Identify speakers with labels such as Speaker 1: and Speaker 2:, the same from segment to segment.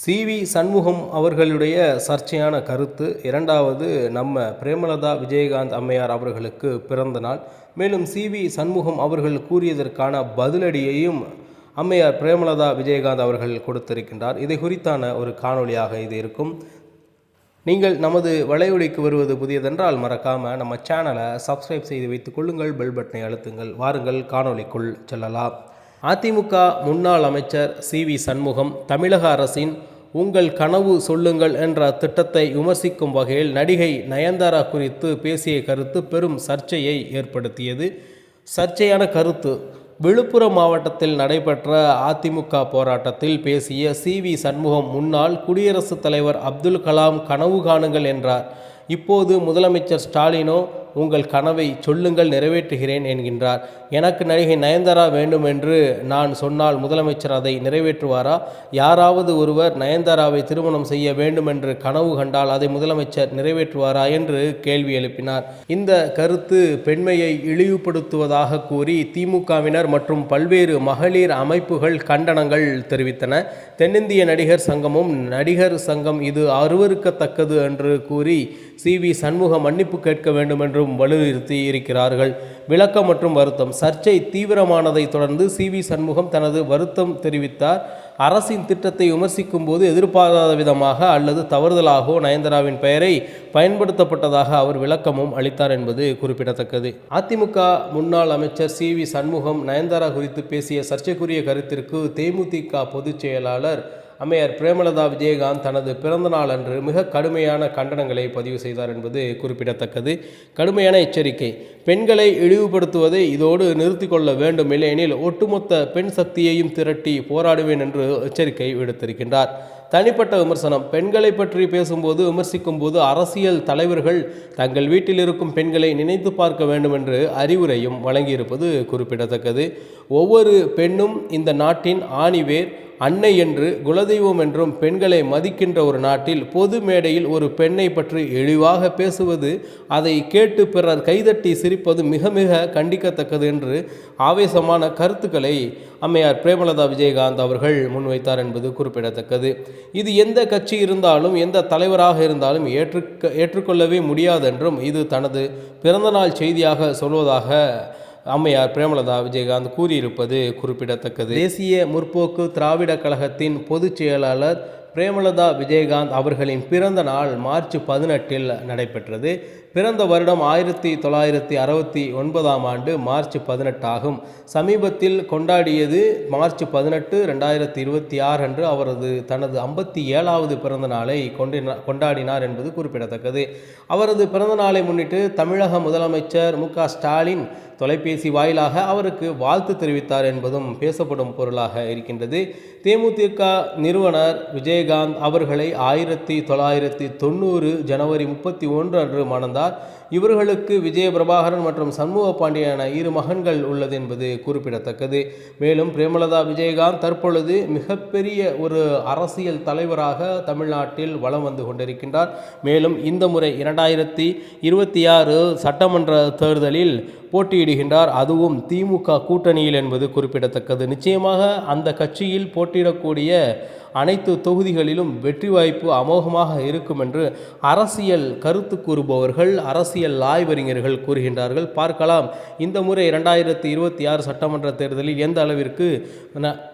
Speaker 1: CV Shanmugam அவர்களுடைய சர்ச்சையான கருத்து. இரண்டாவது, நம்ம பிரேமலதா விஜயகாந்த் அம்மையார் அவர்களுக்கு பிறந்த நாள். மேலும் சிவி சண்முகம் அவர்கள் கூறியதற்கான பதிலடியையும் அம்மையார் பிரேமலதா விஜயகாந்த் அவர்கள் கொடுத்திருக்கின்றார். இதை குறித்தான ஒரு காணொலியாக இது இருக்கும். நீங்கள் நமது வலையொலிக்கு வருவது புதியதென்றால் மறக்காமல் நம்ம சேனலை சப்ஸ்கிரைப் செய்து வைத்துக் கொள்ளுங்கள், பெல் பட்டனை அழுத்துங்கள். வாருங்கள் காணொலிக்குள் செல்லலாம். அதிமுக முன்னாள் அமைச்சர் சிவி சண்முகம் தமிழக அரசின் உங்கள் கனவு சொல்லுங்கள் என்ற திட்டத்தை விமர்சிக்கும் வகையில் நடிகை நயன்தாரா குறித்து பேசிய கருத்து பெரும் சர்ச்சையை ஏற்படுத்தியது. சர்ச்சையான கருத்து. விழுப்புரம் மாவட்டத்தில் நடைபெற்ற அதிமுக போராட்டத்தில் பேசிய சிவி சண்முகம் முன்னாள் குடியரசுத் தலைவர் அப்துல் கலாம் கனவு காணுங்கள் என்றார். இப்போது முதலமைச்சர் ஸ்டாலினோ உங்கள் கனவை சொல்லுங்கள், நிறைவேற்றுகிறேன் என்கின்றார். எனக்கு நடிகை நயன்தாரா வேண்டும் என்று நான் சொன்னால் முதலமைச்சர் அதை நிறைவேற்றுவாரா? யாராவது ஒருவர் நயன்தாராவை திருமணம் செய்ய வேண்டும் என்று கனவு கண்டால் அதை முதலமைச்சர் நிறைவேற்றுவாரா என்று கேள்வி எழுப்பினார். இந்த கருத்து பெண்மையை இழிவுபடுத்துவதாக கூறி திமுகவினர் மற்றும் பல்வேறு மகளிர் அமைப்புகள் கண்டனங்கள் தெரிவித்தன. தென்னிந்திய நடிகர் சங்கமும் நடிகர் சங்கம் இது அருவருக்கத்தக்கது என்று கூறி சிவி சண்முகம் மன்னிப்பு கேட்க வேண்டும் என்றும் வலியுறுத்தி இருக்கிறார்கள். விளக்கம் மற்றும் வருத்தம். சர்ச்சை தீவிரமானதை தொடர்ந்து சிவி சண்முகம் தனது வருத்தம் தெரிவித்தார். அரசின் திட்டத்தை விமர்சிக்கும் போது எதிர்பாராத விதமாக அல்லது தவறுதலாகவோ நயன்தாராவின் பெயரை பயன்படுத்தப்பட்டதாக அவர் விளக்கமும் அளித்தார் என்பது குறிப்பிடத்தக்கது. அதிமுக முன்னாள் அமைச்சர் சிவி சண்முகம் நயன்தாரா குறித்து பேசிய சர்ச்சைக்குரிய கருத்திற்கு தேமுதிக பொதுச் செயலாளர் அம்மையார் பிரேமலதா விஜயகாந்த் தனது பிறந்த நாள் அன்று மிக கடுமையான கண்டனங்களை பதிவு செய்தார் என்பது குறிப்பிடத்தக்கது. கடுமையான எச்சரிக்கை. பெண்களை இழிவுபடுத்துவதை இதோடு நிறுத்தி கொள்ள வேண்டும், இல்லையெனில் ஒட்டுமொத்த பெண் சக்தியையும் திரட்டி போராடுவேன் என்று எச்சரிக்கை விடுத்திருக்கின்றார். தனிப்பட்ட விமர்சனம். பெண்களை பற்றி பேசும்போது விமர்சிக்கும் போது அரசியல் தலைவர்கள் தங்கள் வீட்டில் இருக்கும் பெண்களை நினைத்து பார்க்க வேண்டும் என்று அறிவுரையும் வழங்கியிருப்பது குறிப்பிடத்தக்கது. ஒவ்வொரு பெண்ணும் இந்த நாட்டின் ஆணிவேர், அன்னை என்று குலதெய்வம் என்றும் பெண்களை மதிக்கின்ற ஒரு நாட்டில் பொது மேடையில் ஒரு பெண்ணை பற்றி இழிவாக பேசுவது, அதை கேட்டு பிறர் கைதட்டி சிரிப்பது மிக மிக கண்டிக்கத்தக்கது என்று ஆவேசமான கருத்துக்களை அம்மையார் பிரேமலதா விஜயகாந்த் அவர்கள் முன்வைத்தார் என்பது குறிப்பிடத்தக்கது. இது எந்த கட்சி இருந்தாலும் எந்த தலைவராக இருந்தாலும் ஏற்றுக்கொள்ளவே முடியாதென்றும் இது தனது பிறந்தநாள் செய்தியாக சொல்வதாக அம்மையார் பிரேமலதா விஜயகாந்த் கூறியிருப்பது குறிப்பிடத்தக்கது. தேசிய முற்போக்கு திராவிட கழகத்தின் பொதுச் செயலாளர் பிரேமலதா விஜயகாந்த் அவர்களின் பிறந்த நாள் மார்ச் 18 நடைபெற்றது. பிறந்த வருடம் 1969 ஆண்டு மார்ச் 18 ஆகும். சமீபத்தில் கொண்டாடியது மார்ச் 18, 2026 அன்று அவரது தனது 57வது பிறந்த நாளை கொண்டாடினார் என்பது குறிப்பிடத்தக்கது. அவரது பிறந்த நாளை முன்னிட்டு தமிழக முதலமைச்சர் மு.க. ஸ்டாலின் தொலைபேசி வாயிலாக அவருக்கு வாழ்த்து தெரிவித்தார் என்பதும் பேசப்படும் பொருளாக இருக்கின்றது. தேமுதிக நிறுவனர் விஜயகாந்த் அவர்களை 1990 ஜனவரி 31 அன்று மணந்தார். இவர்களுக்கு விஜய பிரபாகரன் மற்றும் சண்முக பாண்டியன் என 2 மகன்கள் உள்ளது என்பது குறிப்பிடத்தக்கது. மேலும் பிரேமலதா விஜயகாந்த் தற்பொழுது மிகப்பெரிய ஒரு அரசியல் தலைவராக தமிழ்நாட்டில் வலம் வந்து கொண்டிருக்கின்றார். மேலும் இந்த முறை 2026 சட்டமன்ற தேர்தலில் போட்டியிடுகின்றார். அதுவும் திமுக கூட்டணியில் என்பது குறிப்பிடத்தக்கது. நிச்சயமாக அந்த கட்சியில் போட்டியிடக்கூடிய அனைத்து தொகுதிகளிலும் வெற்றி வாய்ப்பு அமோகமாக இருக்கும் என்று அரசியல் கருத்து கூறுபவர்கள், அரசியல் ஆய்வறிஞர்கள் கூறுகின்றார்கள். பார்க்கலாம் இந்த முறை 2026 சட்டமன்ற தேர்தலில் எந்த அளவிற்கு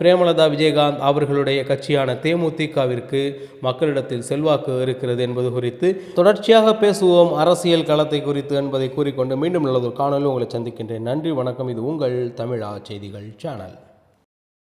Speaker 1: பிரேமலதா விஜயகாந்த் அவர்களுடைய கட்சியான தேமுதிகவிற்கு மக்களிடத்தில் செல்வாக்கு இருக்கிறது என்பது குறித்து தொடர்ச்சியாக பேசுவோம் அரசியல் களத்தை குறித்து என்பதை கூறிக்கொண்டு மீண்டும் நல்லது காணொலி உங்களை சந்திக்கின்றேன். நன்றி, வணக்கம். இது உங்கள் தமிழா செய்திகள் சேனல்.